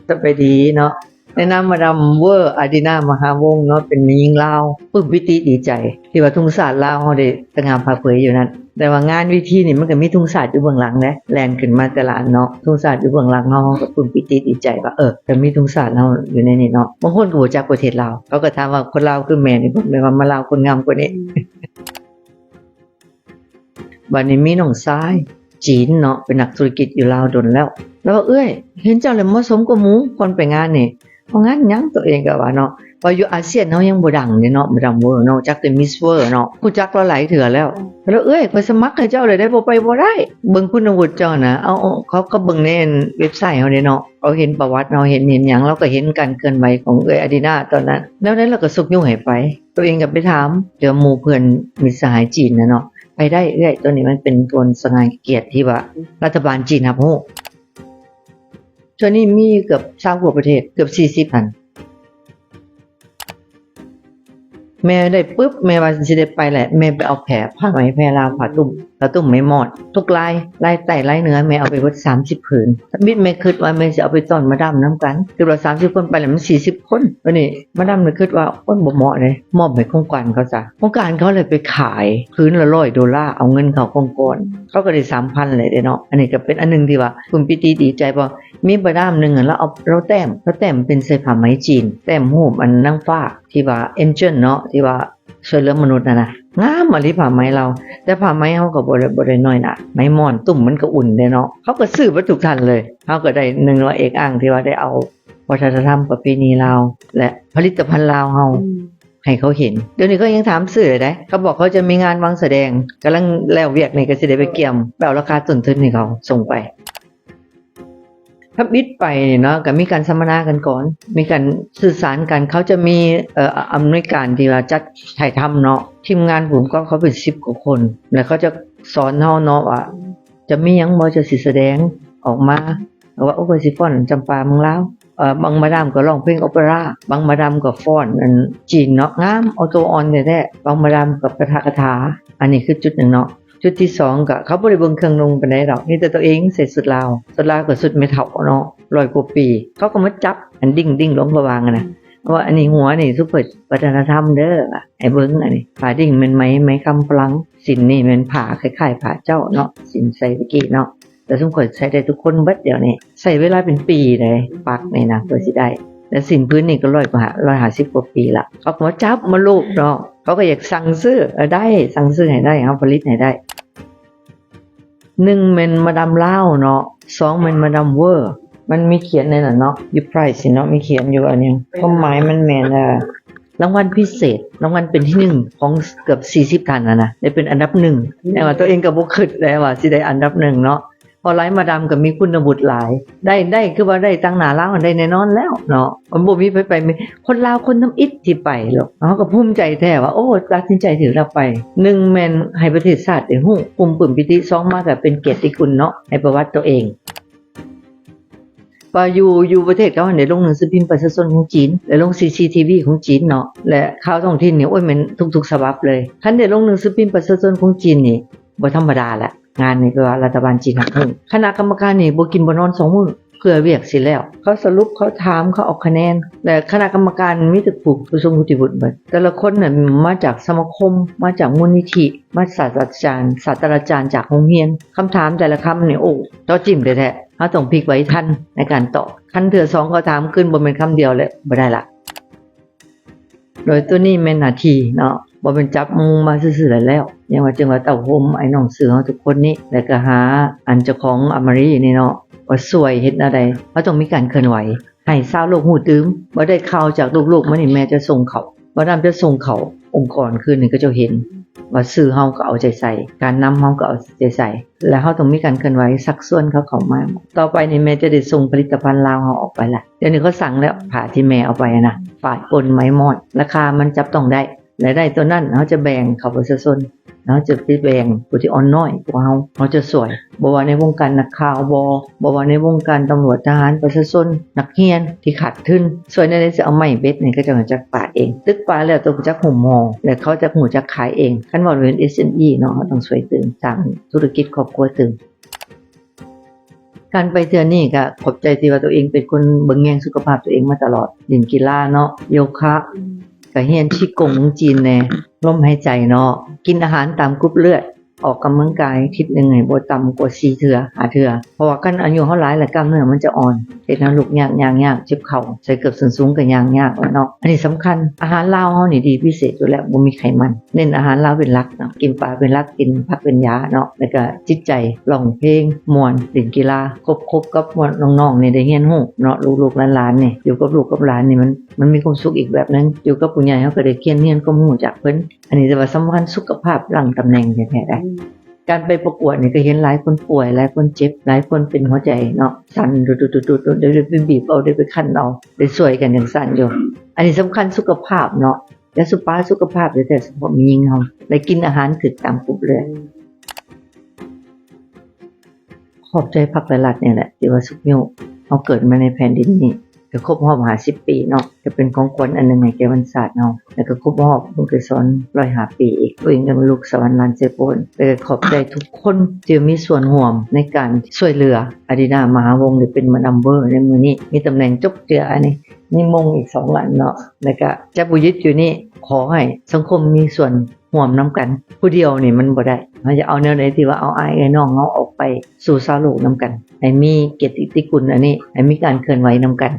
สบายดีเนาะแนะนำมาดามเวอร์อาดินามหาวงศ์เนาะเป็นแม่หญิงลาวปึ้มพิติดีใจที่ว่าทุ่งศาสตร์ลาวเฮาได้สง่าผ่าเผยอยู่นั่นแต่ว่างานวิธีนี่มันก็มีทุ่งศาสตร์อยู่เบื้องหลังนะแล่นขึ้นมาแต่ละอันเนาะทุ่งศาสตร์อยู่เบื้องหลังเฮาก็ปึ้มพิติดีใจว่าก็มีทุ่งศาสตร์เฮาอยู่ในนี้เนาะบางคนก็บ่จักประเทศลาวเขาก็ถามว่าคนลาวคือแม่นี่ผมเลยว่ามาลาวคนงามกว่านี้บัดนี้มีน้องชายจีนเนาะเป็นนักธุรกิจอยู่ลาวดนแล้วว่าเห็นเจ้าแล้วเหมาะสมกับหมู่คนไปงานนี่เพราะงั้นหยังตัวเองก็ว่าเนาะว่าอยู่อาเซียนเฮายังบ่ดังเนาะบ่ดังเวอร์เนาะจักแต่มิสเวอร์เนาะกูจักเราหลายเทื่อแล้วไปสมัครให้เจ้าเลยได้บ่ไปบ่ได้เบิ่งคุณวุฒิเจ้านะเอาเขาก็เบิ่งในเว็บไซต์เฮาเนาะเขาเห็นประวัติเนาะเห็นหยังเราก็เห็นการเคลื่อนไหวของอาดินาตอนนั้นแล้วนั้นเราก็สุกยุ่งให้ไปตัวเองก็ไปถามเดี๋ยวหมู่เพื่อนมิตรสหายจีนนะเนาะไปได้ตัวนี้มันเป็นตัวสง่าเกียรติที่ว่ารัฐบาลจีนรับรู้ช่วงนี้มีเกือบ20กว่าประเทศเกือบ40อันแม่ได้ปุ๊บแม่ว่าสิได้ไปแหละแม่ไปเอาแผลผ้าไหมแพรลาวผ้าตุ่มไม่หมดทุกลายใต้ลายเนื้อแม่เอาไปเบิด30ผืนบิดแม่คิดว่าแม่สิเอาไปต้อนมาดามน้ำกันคือว่า30คนไปแล้วมัน40คนวันนี้มาดามนึกคิดว่าคนบ่เหมาะเลยมอบให้โครงการเขาซะโครงการเขาเลยไปขายพื้นละ$100เอาเงินเขาโครงการเขาก็ได้ 3,000 เลยเนาะอันนี้ก็เป็นอันนึงที่ว่าคุณปิติดีใจบ่มีมาดามนึงแล้วเอาเราแต้มเป็นใส่ผ้าไหมจีนแต้มรูปอันนางฟ้าที่ว่าเอ็นเจิลเนาะที่ว่าช่วยเหลือมนุษย์นะงามมะลิผ้าไหมเราแต่ผ้าไหมเฮาก็บ่ได้น้อยนะไหมม่อนตุ่มมันก็อุ่นเด้เนาะเขาก็ซื้อวัตถุทันเลยเฮาก็ได้100เอกอ้างที่ว่าได้เอาวัฒนธรรมประเพณีลาวและผลิตภัณฑ์ลาวเฮาให้เขาเห็นเดี๋ยวนี้ก็ยังถามซื้อได้เขาบอกเขาจะมีงานวางแสดงกำลังแล้วเวียกนี่ก็สิได้ไปเกี่ยมแบบราคาต้นทุนให้เขาส่งไปถ้าบิดไปเนาะก็มีการสัมมนากันก่อนมีการสื่อสารกันเขาจะมีอำนวยการที่ว่าจัดถ่ายทำเนาะทีมงานผมก็เขาเป็น10กว่าคนแล้วเขาจะสอนเฮาเนาะว่าจะมีหยังบ่จะสิแสดงออกมาว่าโอ้ยสิฟ้อนจำปาเมืองลาวบางมาดามก็ร้องเพลงโอเปร่าบางมาดามก็ฟ้อนอันจีนเนาะงามออโตออนแท้ๆบางมาดามก็ปาฐกถาอันนี้คือจุดหนึ่งเนาะจุดที่2ก็เขาบ่ได้เบิ่งเครื่องนุ่งปานใดดอกนี่แต่ตัวเองใส่สุดลาวก็สุดไม่เฒ่าเนาะ100กว่าปีเขาก็มาจับอันดิ่งลงระวางนะว่าอันนี้หัวนี่ซุปเปอร์วัฒนธรรมเด้อไอ้เบิ่งอันนี้ผ้าดิ่งแม่นไหมคำฝรั่งสินนี่แม่นผ้าคล้ายๆผ้าเจ้าเนาะสินใส่ตะกี้เนาะแต่ซุมข่อยใช้ได้ทุกคนเบิดเดี๋ยวนี้ใช้เวลาเป็นปีเลยปักนี่นะเพื่อสิได้แล้วสินพื้นนี่ก็150กว่าปีละเขาก็มาจับมาลูบเนาะเขาก็อยากสั่งซื้อได้สั่งซื้อให้ได้เฮาผลิตให้ได้1แม่นมาดามลาวเนาะ2แม่นมาดามเวอร์มันมีเขียนในนั้นเนาะอยู่ไพรซ์เนาะมีเขียนอยู่อันนึงความหมายมันแม่นรางวัลพิเศษรางวัลเป็นที่1ของเกือบ40ท่านนะได้เป็นอันดับ1แต่ว่าตัวเองก็บ่คิดแล้วว่าสิได้อันดับ1เนาะพอหลายมาดามก็มีคุณวุฒิหลายได้คือว่าได้ตั้งหน้าลาวได้แน่นอนแล้วเนาะมันบ่มีไปคนลาวคนทำอิฐที่ไปหรอกเฮาก็ภูมิใจแท้ว่าโอ้ตัดสินใจถือรับไป1แม่นให้ประเทศชาติได้ฮู้ปึ้มปิติ2มาก็เป็นเกียรติคุณเนาะให้ประวัติตัวเองว่าอยู่ประเทศเขาในลงหนังสือพิมพ์ประชาชนของจีนและลง CCTV ของจีนเนาะและข่าวท้องถิ่นนี่โอ้ยมันทุกๆฉบับเลยคันได้ลงหนังสือพิมพ์ประชาชนของจีนนี่บ่ธรรมดาละงานนี้ก็รัฐบาลจีนรับรู้คณะกรรมการนี่บ่กินบ่นอน2มื้อเพื่อเวียกสิแล้วเขาสรุปเขาถามเขาออกคะแนนและคณะกรรมการมีแต่ผู้ทรงวุฒิวุฒิเบิดแต่ละคนน่ะมาจากสมาคมมาจากมูลนิธิมาศาสตราจารย์จากโรงเรียนคำถามแต่ละคำนี่โอ้เจ้าจิ้มแท้ๆเฮาต้องพลิกไว้ทันในการตอบคันเทื่อ2เขาถามขึ้นบ่แม่นคำเดียวเลยบ่ได้ละโดยตัวนี้แม่นหน้าที่เนาะบ่เป็นจับมือมาซื่อๆแล้วยังว่าจึงว่าเต้าห่มไอ้น้องเสือเฮาทุกคนนี่แล้วก็หาอันเจ้าของอมรีนี่เนาะว่าสวยเฮ็ดอะไรเฮาต้องมีการเคลื่อนไหวให้ชาวโลกฮู้ตื่มบ่ได้ข่าวจากลูกๆมานี่แม่จะส่งเขาบ่นำจะส่งเขาองค์กรคืนนี้ก็จะเห็นว่าสื่อเฮาก็เอาใจใส่การนำเฮาก็เอาใจใส่แล้วเฮาต้องมีการเคลื่อนไหวสักส่วนเขาเข้ามาต่อไปนี่แม่จะได้ส่งผลิตภัณฑ์ลาวเฮาออกไปละเดี๋ยวนี้เขาสั่งแล้วผ้าที่แม่เอาไปนะฝาดปนไหมมอดราคามันจับต้องได้และได้ตัวนั้นเขาจะแบ่งเข้าประชาชนเขาจะไปแบ่งผู้ที่อ่อนน้อยกว่าเขาจะสวยบ่ว่าในวงการนักข่าวบ่ว่าในวงการตำรวจทหารประชาชนนักเรียนที่ขาดทุนสวยในนี้จะเอาไม้เบ็ดนี่ก็จะมาจากป่าเองตึกป่าแล้วตัวจากหุ่มหอแล้วเขาจะหูจักขายเองคันว่าเป็น SME เนาะเขาต้องสวยตึงสร้างธุรกิจครอบครัวตึง การไปเทื่อนี้ก็ขอบใจที่ว่าตัวเองเป็นคนเบิ่งแยงสุขภาพตัวเองมาตลอดเล่นกีฬาเนาะโยคะก็เรียนชี่กงจีนแน่ลมหายใจเนาะกินอาหารตามกรุ๊ปเลือดออกกำลังกายอาทิตย์นึงให้บ่ต่ำกว่า4เทื่อ5เทื่อเพราะว่ากันอายุเฮาหลายแล้วกล้ามเนื้อมันจะอ่อนเฮ็ดให้ลุกยากๆเจ็บเข่าใส่เกือบส้นสูงก็ย่างยากแล้วเนาะอันนี้สำคัญอาหารลาวเฮานี่ดีพิเศษอยู่แล้วบ่มีไขมันเน้นอาหารลาวเป็นหลักเนาะกินปลาเป็นหลักกินผักเป็นยาเนาะแล้วก็จิตใจร้องเพลงม่วนเล่นกีฬาคบกับน้องๆนี่ได้เรียนรู้เนาะลูกๆหลานๆนี่อยู่กับลูกกับหลานนี่มันมีความสุขอีกแบบนึงอยู่กับผู้ใหญ่เฮาก็ได้เรียนก็รู้จักเพิ่นอันนี้จะว่าสำคัญสุขภาพหลังตำแหน่งแท้ๆได้การไปประกวดนี่ก็เห็นหลายคนป่วยหลายคนเจ็บหลายคนเป็นหัวใจเนาะสั่นดุดๆๆๆเดี๋ยวไปบีบเอาเดี๋ยวไปคั่นเอาได้สวยกันอย่างสั่นอยู่อันนี้สำคัญสุขภาพเนาะและสุขภาพแต่เฉพาะมีหญิงเฮาได้กินอาหารคือตามกรุ๊ปเลือดขอบใจพรรคหลายรัฐนี่แหละที่ว่าสุขโยเฮาเกิดมาในแผ่นดินนี้ก็ครบรอบ50 ปีเนาะจะเป็นของขวัญอันนึงให้แก่วันศาสตร์เนาะแล้วก็ครบรอบบุญกุศล105 ปีอีกตัวเองก็เป็นลูกสวรรค์ลานเจโปนแล้วก็ขอบใจทุกคนที่มีส่วนร่วมในการช่วยเหลืออดีตมหาวงศ์ได้เป็นมาดัมเบอร์ในมื้อนี้มีตำแหน่งจบเจืออันนี้มีมงอีก2 อันเนาะแล้วก็จับบุยึดอยู่นี่ขอให้สังคมมีส่วนร่วมนํกันผู้เดียวนี่มันบ่ได้เฮาจะเอาแนวไหนที่ว่าเอาอ้ายน้องเฮาออกไปสู่ชาวโลกนํกันให้มีเกียรติคุณอันนี้ให้มีการเคลื่อนไหวนำกัน